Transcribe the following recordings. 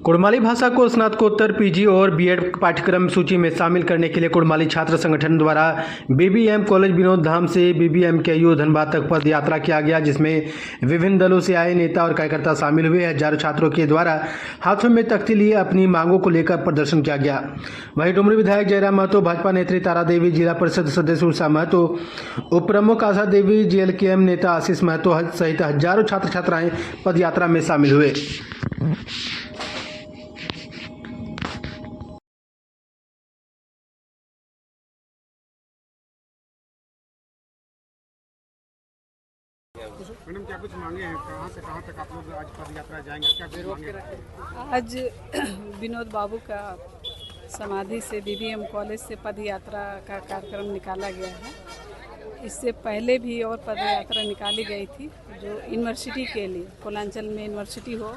कुड़माली भाषा को स्नातकोत्तर पीजी और बीएड पाठ्यक्रम सूची में शामिल करने के लिए कुड़माली छात्र संगठन द्वारा बीबीएम कॉलेज विनोद धाम से बीबीएमकेयू धनबाद तक पद यात्रा किया गया, जिसमें विभिन्न दलों से आए नेता और कार्यकर्ता शामिल हुए। हजारों छात्रों के द्वारा हाथों में तख्ती लिए अपनी मांगों को लेकर प्रदर्शन किया गया। वहीं डुमरी विधायक जयराम महतो, भाजपा नेत्री तारा देवी, जिला परिषद सदस्य उषा महतो, उप प्रमुख आशा देवी, जेएलकेएम नेता आशीष महतो सहित हजारों छात्र छात्राएं पद यात्रा में शामिल हुए। मैडम, क्या कुछ मांगे हैं? कहाँ से कहाँ तक आप लोग आज पद यात्रा जाएंगे? क्या कुछ मांगे हैं? आज विनोद बाबू का समाधि से बीबीएम कॉलेज से पद यात्रा का कार्यक्रम निकाला गया है। इससे पहले भी और पद यात्रा निकाली गई थी, जो यूनिवर्सिटी के लिए, पूर्वांचल में यूनिवर्सिटी हो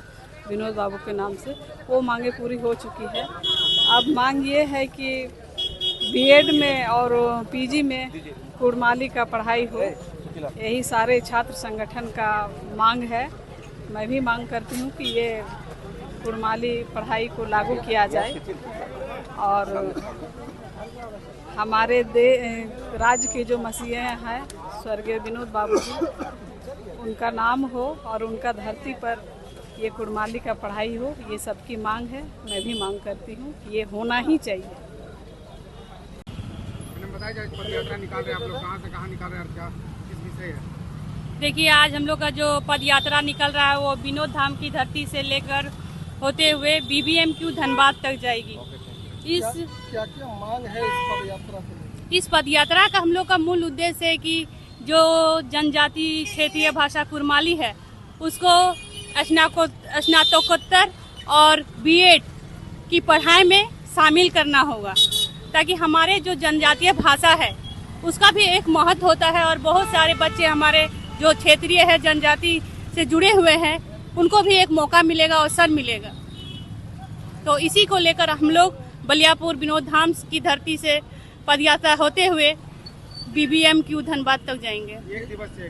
विनोद बाबू के नाम से, वो मांगे पूरी हो चुकी है। अब मांग ये है कि बीएड में और पीजी में कुड़माली का पढ़ाई हो, यही सारे छात्र संगठन का मांग है। मैं भी मांग करती हूँ कि ये कुड़माली पढ़ाई को लागू किया जाए और हमारे राज्य के जो मसीहे हैं स्वर्गीय विनोद बाबू जी, उनका नाम हो और उनका धरती पर ये कुड़माली का पढ़ाई हो, ये सबकी मांग है। मैं भी मांग करती हूँ कि ये होना ही चाहिए। बताया जाए, पद यात्रा निकाल रहे हैं आप लोग, कहाँ से कहाँ निकाल रहे हैं और क्या किस विषय है? देखिए, आज हम लोग का जो पद यात्रा निकल रहा है वो विनोद धाम की धरती से लेकर होते हुए बीबीएमकेयू धनबाद तक जाएगी। क्या मांग है इस पद यात्रा के? इस पद यात्रा का हम लोग का मूल उद्देश्य है कि जो जनजाति क्षेत्रीय भाषा कुड़माली है उसको स्नातकोत्तर और बीएड की पढ़ाई में शामिल करना होगा, ताकि हमारे जो जनजातीय भाषा है उसका भी एक महत्व होता है और बहुत सारे बच्चे हमारे जो क्षेत्रीय है, जनजाति से जुड़े हुए हैं, उनको भी एक मौका मिलेगा, अवसर मिलेगा। तो इसी को लेकर हम लोग बलियापुर विनोद धाम की धरती से पद यात्रा होते हुए बीबीएमकेयू धनबाद तक जाएंगे। एक दिवसीय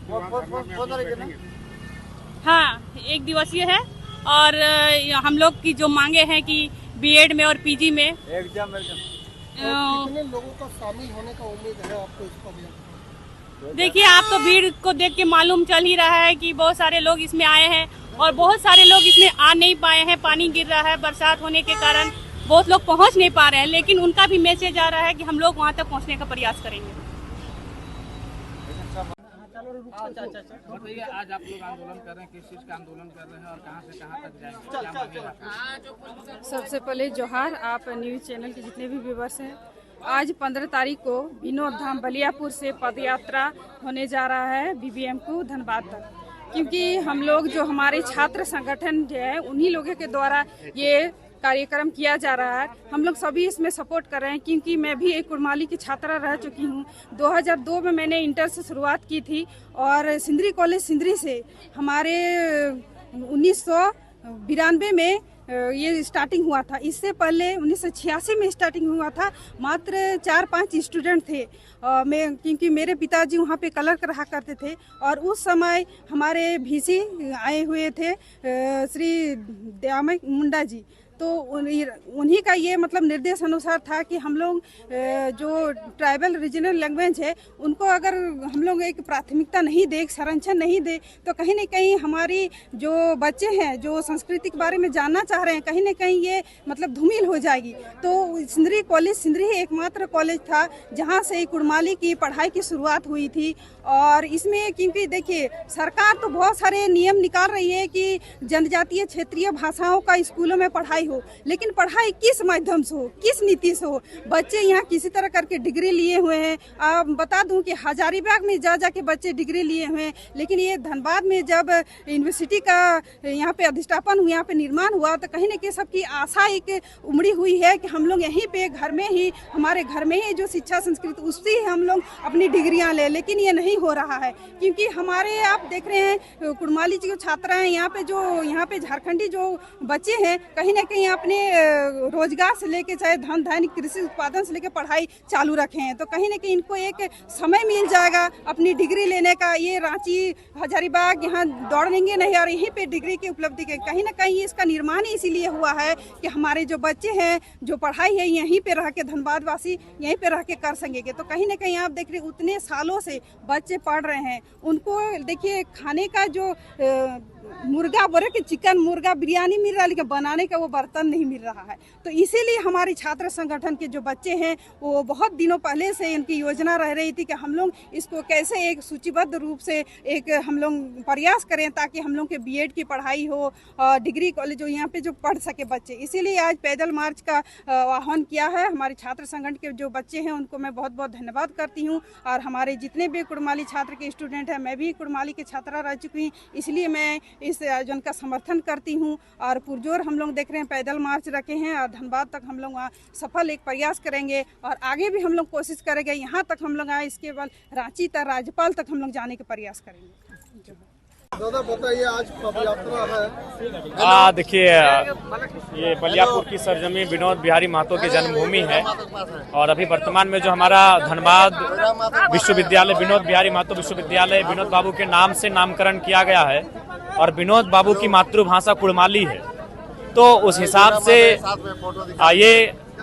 हाँ, एक दिवसीय है और हम लोग की जो मांगे हैं कि बीएड में और पीजी में कितने लोगों का शामिल होने का उम्मीद है आपको इस पद यात्रा? देखिए, आप तो भीड़ को देख के मालूम चल ही रहा है कि बहुत सारे लोग इसमें आए हैं और बहुत सारे लोग इसमें आ नहीं पाए हैं। पानी गिर रहा है, बरसात होने के कारण बहुत लोग पहुंच नहीं पा रहे हैं, लेकिन उनका भी मैसेज आ रहा है कि हम लोग वहां तक पहुंचने का प्रयास करेंगे। बताइए, आज आप लोग आंदोलन कर रहे हैं, किस चीज का आंदोलन कर रहे हैं और कहां से कहां तक जाएंगे? क्या मांगेगा? सबसे पहले जोहार आप न्यूज़ चैनल के जितने भी व्यूअर्स हैं। आज 15 तारीख को विनोद धाम बलियापुर से पद यात्रा होने जा रहा है बीबीएमकेयू धनबाद तक, क्योंकि हम लोग जो हमारे छात्र संगठन जो है उन्हीं लोगों के द्वारा ये कार्यक्रम किया जा रहा है। हम लोग सभी इसमें सपोर्ट कर रहे हैं, क्योंकि मैं भी एक कुड़माली की छात्रा रह चुकी हूँ। 2002 में मैंने इंटर से शुरुआत की थी और सिंदरी कॉलेज सिंदरी से हमारे 1992 में ये स्टार्टिंग हुआ था। इससे पहले 1986 में स्टार्टिंग हुआ था। मात्र 4-5 स्टूडेंट थे। मैं क्योंकि मेरे पिताजी वहाँ पे क्लर्क रहा करते थे और उस समय हमारे VC आए हुए थे श्री दयामय मुंडा जी, तो उन्हीं का ये मतलब निर्देश अनुसार था कि हम लोग जो ट्राइबल रीजनल लैंग्वेज है उनको अगर हम लोग एक प्राथमिकता नहीं दे, संरक्षण नहीं दे, तो कहीं न कहीं हमारी जो बच्चे हैं जो संस्कृति के बारे में जानना चाह रहे हैं, कहीं न कहीं ये मतलब धूमिल हो जाएगी। तो सिंदरी कॉलेज सिंदरी ही एकमात्र कॉलेज था जहाँ से कुड़माली की पढ़ाई की शुरुआत हुई थी। और इसमें क्योंकि देखिए, सरकार तो बहुत सारे नियम निकाल रही है कि जनजातीय क्षेत्रीय भाषाओं का स्कूलों में पढ़ाई हो, लेकिन पढ़ाई किस माध्यम से हो, किस नीति से हो? बच्चे यहाँ किसी तरह करके डिग्री लिए हुए हैं। आप बता दूं कि हजारीबाग में जा के बच्चे डिग्री लिए हुए हैं, लेकिन ये धनबाद में जब यूनिवर्सिटी का यहाँ पे अधिष्ठापन हुआ, यहाँ पे निर्माण हुआ, तो कहीं न कहीं सबकी आशा एक उमड़ी हुई है कि हम लोग यहीं पे घर में ही, हमारे घर में ही जो शिक्षा संस्कृति उससे हम लोग अपनी डिग्रियाँ ले, लेकिन ये नहीं हो रहा है। क्योंकि हमारे आप देख रहे हैं कुड़माली जो छात्रा हैं यहाँ पे, जो यहाँ पे झारखंडी जो बच्चे हैं, कहीं न कहीं कहीं अपने रोजगार से लेके चाहे धन धान्य कृषि उत्पादन से लेके पढ़ाई चालू रखे हैं। तो कहीं ना कहीं इनको एक समय मिल जाएगा अपनी डिग्री लेने का। ये रांची हजारीबाग यहाँ दौड़ेंगे नहीं और यहीं पे डिग्री की उपलब्धि के कहीं ना कहीं इसका निर्माण ही इसीलिए हुआ है कि हमारे जो बच्चे हैं जो पढ़ाई है यहीं पे रह के धनबाद वासी यहीं पे रह के कर सकेंगे। तो कहीं ना कहीं आप देख रहे उतने सालों से बच्चे पढ़ रहे हैं, उनको देखिए खाने का जो मुर्गा बोले कि चिकन मुर्गा बिरयानी मिल रहा है लेकिन बनाने का वो बर्तन नहीं मिल रहा है। तो इसीलिए हमारी छात्र संगठन के जो बच्चे हैं वो बहुत दिनों पहले से इनकी योजना रह रही थी कि हम लोग इसको कैसे एक सूचीबद्ध रूप से एक हम लोग प्रयास करें ताकि हम लोग के बीएड की पढ़ाई हो, डिग्री कॉलेज हो, यहाँ पे जो पढ़ सके बच्चे। इसीलिए आज पैदल मार्च का आह्वान किया है। हमारे छात्र संगठन के जो बच्चे हैं उनको मैं बहुत बहुत धन्यवाद करती हूँ। और हमारे जितने भी कुड़माली छात्र के स्टूडेंट हैं, मैं भी कुड़माली की छात्रा रह चुकी हूँ, इसलिए मैं इस आयोजन का समर्थन करती हूँ। और पुरजोर हम लोग देख रहे हैं पैदल मार्च रखे हैं और धनबाद तक हम लोग वहाँ सफल एक प्रयास करेंगे और आगे भी हम लोग कोशिश करेंगे यहाँ तक हम लोग आए, इसके बाद रांची तक राज्यपाल तक हम लोग जाने का प्रयास करेंगे। दादा बताइए, आज पद यात्रा है। देखिए, ये बलियापुर की सरजमी विनोद बिहारी महतो की जन्मभूमि है और अभी वर्तमान में जो हमारा धनबाद विश्वविद्यालय विनोद बिहारी महतो विश्वविद्यालय विनोद बाबू के नाम से नामकरण किया गया है और विनोद बाबू की मातृभाषा कुड़माली है। तो उस हिसाब से ये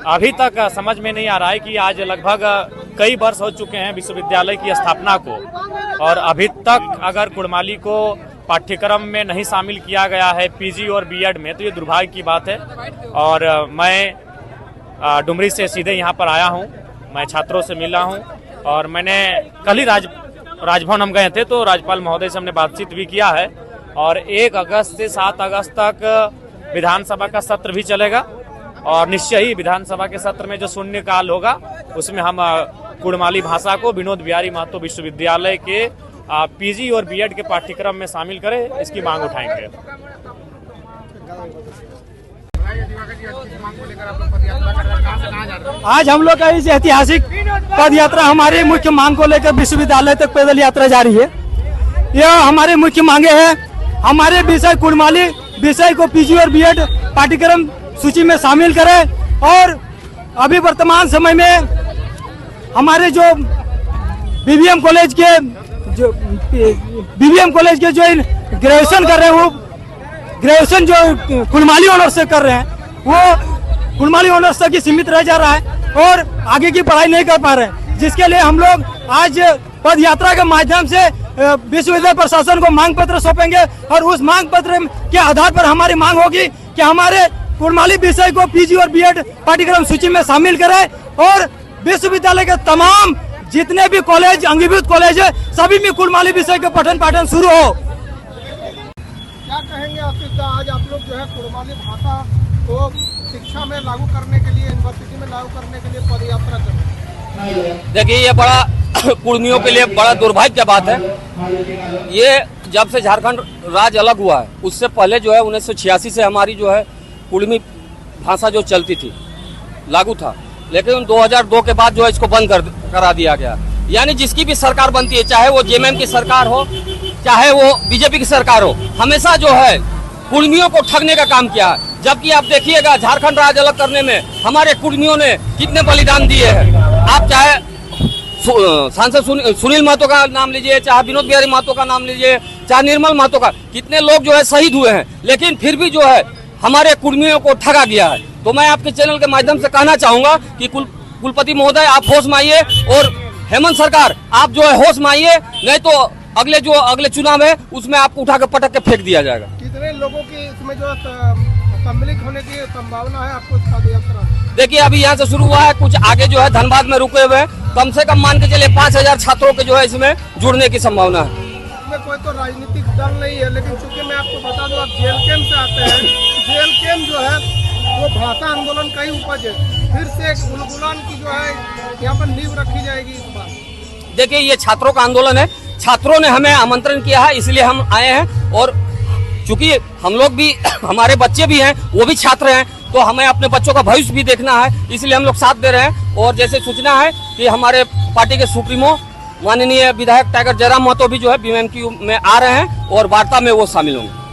अभी तक समझ में नहीं आ रहा है कि आज लगभग कई वर्ष हो चुके हैं विश्वविद्यालय की स्थापना को और अभी तक अगर कुड़माली को पाठ्यक्रम में नहीं शामिल किया गया है पीजी और बीएड में, तो ये दुर्भाग्य की बात है। और मैं डुमरी से सीधे यहाँ पर आया हूँ, मैं छात्रों से मिला हूँ और मैंने कल ही राजभवन हम गए थे तो राज्यपाल महोदय से हमने बातचीत भी किया है और 1 अगस्त से 7 अगस्त तक विधानसभा का सत्र भी चलेगा और निश्चय ही विधानसभा के सत्र में जो शून्यकाल होगा उसमें हम कुड़माली भाषा को विनोद बिहारी महतो विश्वविद्यालय के पीजी और बीएड के पाठ्यक्रम में शामिल करें, इसकी मांग उठाएंगे। आज हम लोग का इस ऐतिहासिक पद यात्रा हमारे मुख्य मांग को लेकर विश्वविद्यालय तक पैदल यात्रा जारी है। यह हमारे मुख्य मांगे हैं, हमारे विषय कुड़माली विषय को पीजी और बीएड पाठ्यक्रम सूची में शामिल करें और अभी वर्तमान समय में हमारे जो बीबीएम कॉलेज के जो ग्रेजुएशन कर रहे हैं वो ग्रेजुएशन जो कुड़माली ऑनर्स से कर रहे हैं वो कुड़माली ऑनर्स तक ही सीमित रह जा रहा है और आगे की पढ़ाई नहीं कर पा रहे हैं, जिसके लिए हम लोग आज पद यात्रा के माध्यम से विश्वविद्यालय प्रशासन को मांग पत्र सौंपेंगे और उस मांग पत्र के आधार पर हमारी मांग होगी कि हमारे कुड़माली विषय को पीजी और बीएड पाठ्यक्रम सूची में शामिल करें और विश्वविद्यालय के तमाम जितने भी कॉलेज अंगीभूत कॉलेज है सभी में कुड़माली विषय के पठन पाठन शुरू हो। क्या कहेंगे आशीष, आज आप लोग जो है कुड़माली भाषा को शिक्षा में लागू करने के लिए, यूनिवर्सिटी में लागू करने के लिए पद यात्रा कर रहे हैं? देखिए, ये बड़ा कुड़मियों के लिए बड़ा दुर्भाग्य की बात है। ये जब से झारखंड राज्य अलग हुआ है उससे पहले जो है 1986 से हमारी जो है कुड़मी भाषा जो चलती थी लागू था, लेकिन 2002 के बाद जो है इसको बंद करा दिया गया। यानी जिसकी भी सरकार बनती है, चाहे वो जेएमएम की सरकार हो चाहे वो बीजेपी की सरकार हो, हमेशा जो है कुड़मियों को ठगने का काम किया है। जबकि आप देखिएगा झारखंड राज्य अलग करने में हमारे कुड़मियों ने कितने बलिदान दिए हैं। आप चाहे सांसद सुनील महतो का नाम लीजिए, चाहे विनोद बिहारी महतो का नाम लीजिए, चाहे निर्मल महतो का, कितने लोग जो है शहीद हुए हैं, लेकिन फिर भी जो है हमारे कुड़मियों को ठगा गया है। तो मैं आपके चैनल के माध्यम से कहना चाहूंगा कि कुलपति महोदय आप होश में आइए और हेमंत सरकार आप जो है होश में आइए, नहीं तो अगले चुनाव है उसमें आपको उठा कर पटक के फेंक दिया जाएगा। कितने लोगों की इसमें जो सम्मिलित होने की संभावना है आपको पद यात्रा? देखिए, अभी यहाँ से शुरू हुआ है, कुछ आगे जो है धनबाद में रुके हुए हैं, कम से कम मान के चलिए 5000 छात्रों के जो है इसमें जुड़ने की संभावना है। इसमें कोई तो राजनीतिक दल नहीं है, लेकिन चूंकि मैं आपको बता दूं आप जेल कैंप से आते हैं, जेल कैंप जो है वो भाषा आंदोलन का ही उपज है। फिर से एक बुलबुलान की जो है यहाँ पर नींव रखी जाएगी इस बार। देखिए, ये छात्रों का आंदोलन है, छात्रों ने हमें आमंत्रण किया है इसलिए हम आए हैं और चूंकि हम लोग भी हमारे बच्चे भी हैं, वो भी छात्र हैं, तो हमें अपने बच्चों का भविष्य भी देखना है, इसलिए हम लोग साथ दे रहे हैं। और जैसे सूचना है कि हमारे पार्टी के सुप्रीमो माननीय विधायक टाइगर जयराम महतो भी जो है बीएमक्यू में आ रहे हैं और वार्ता में वो शामिल होंगे।